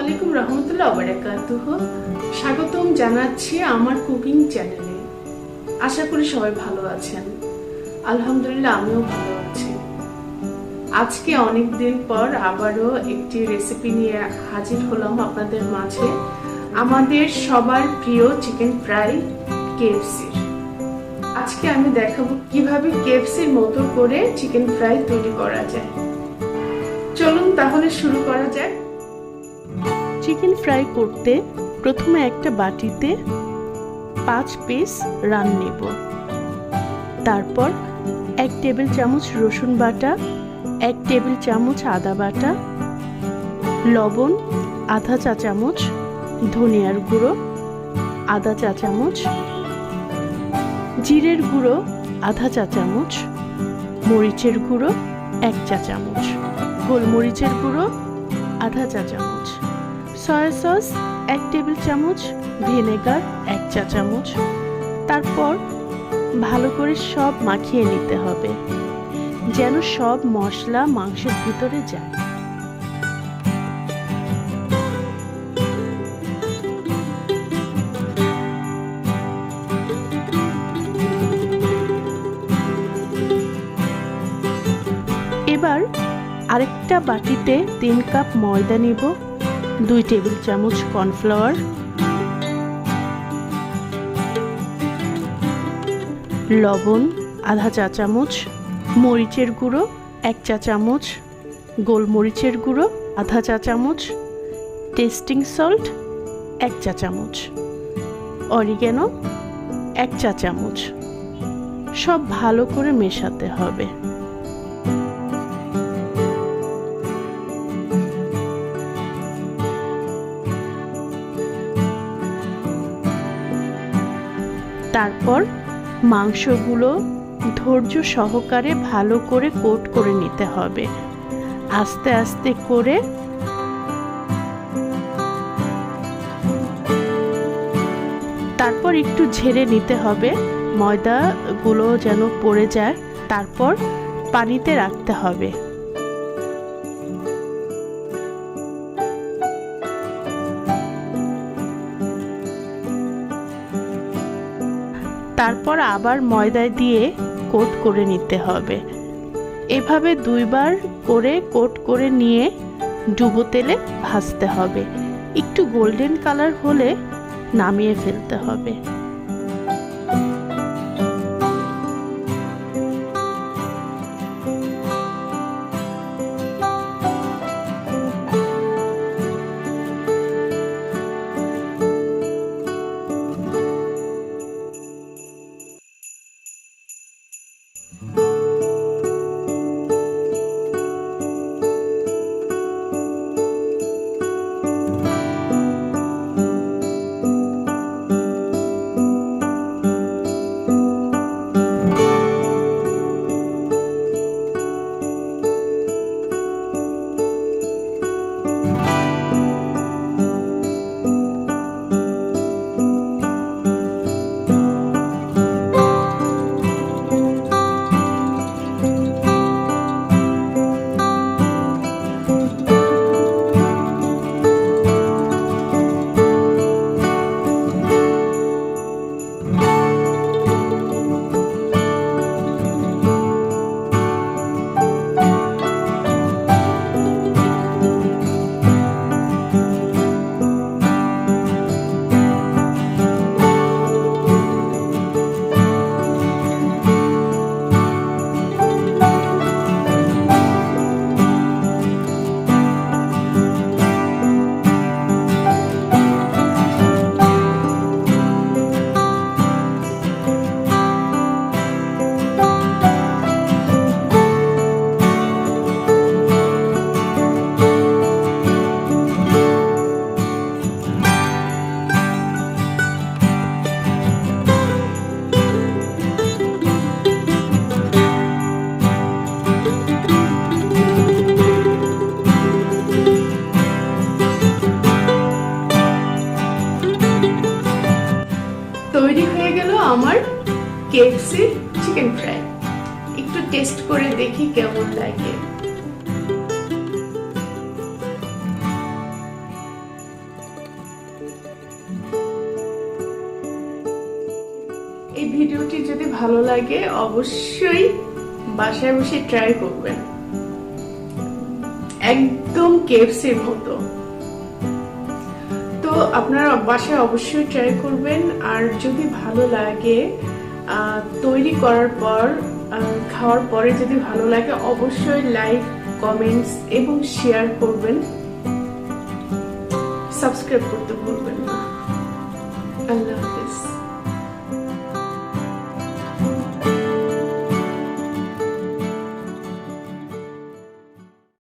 আলাইকুম রহমতুল্লাহ ওয়া বারাকাতুহু। স্বাগতম জানাচ্ছি আমার কুকিং চ্যানেলে। আশা করি সবাই ভালো আছেন। আলহামদুলিল্লাহ আমিও ভালো আছি। আজকে অনেক দিন পর আবারও একটি রেসিপি নিয়ে হাজির হলাম আপনাদের মাঝে। আমাদের সবার প্রিয় চিকেন ফ্রাই কেএফসি। আজকে আমি দেখাবো কিভাবে কেএফসির মতো করে চিকেন ফ্রাই তৈরি করা যায়। চলুন তাহলে শুরু করা যাক। চিকেন ফ্রাই করতে প্রথমে একটা বাটিতে 5 পিস রান নেব। তারপর 1 টেবিল চামচ রসুন বাটা, 1 টেবিল চামচ আদা বাটা, লবণ আধা চা চামচ, ধনিয়ার গুঁড়ো আধা চা চামচ, জিরের গুঁড়ো আধা চা চামচ, মরিচের গুঁড়ো 1 চা চামচ, গোলমরিচের গুঁড়ো আধা চা চামচ, সয়া সস 1 টেবিল চামচ, ভিনেগার 1 চা চামচ। তারপর ভালো করে সব মাখিয়ে নিতে হবে যেন সব মশলা মাংসের ভিতরে যায়। এবার আরেকটা বাটিতে 3 কাপ ময়দা নিব, 2 টেবিল চামচ কর্নফ্লাওয়ার, লবণ আধা চা চামচ, মরিচের গুঁড়ো 1 চা চামচ, গোলমরিচের গুঁড়ো আধা চা চামচ, টেস্টিং সল্ট 1 চা চামচ, অরিগ্যানো 1 চা চামচ। সব ভালো করে মেশাতে হবে। তারপর মাংসগুলো ধৈর্য সহকারে ভালো করে কোট করে নিতে হবে, আস্তে আস্তে করে। তারপর একটু ঝেড়ে নিতে হবে, ময়দাগুলো যেন পড়ে যায়। তারপর পানিতে রাখতে হবে। তারপর আবার ময়দা দিয়ে কোট করে নিতে হবে। এভাবে 2 বার করে কোট করে নিয়ে ডুবো তেলে ভাজতে হবে। একটু গোল্ডেন কালার হলে নামিয়ে ফেলতে হবে। তৈরি হয়ে গেল আমার কেএফসি চিকেন ফ্রাই। একটু টেস্ট করে দেখি কেমন লাগে। ভিডিওটি যদি ভালো লাগে অবশ্যই বাসায় বসে ট্রাই করবেন, একদম কেএফসির মতো। তো আপনারা বাসায় অবশ্যই ট্রাই করবেন, আর যদি ভালো লাগে তৈরি করার পর খাওয়ার পরে যদি ভালো লাগে অবশ্যই লাইক, কমেন্টস এবং শেয়ার করবেন, সাবস্ক্রাইব করতে ভুলবেন না। আল্লাহ হাফেজ।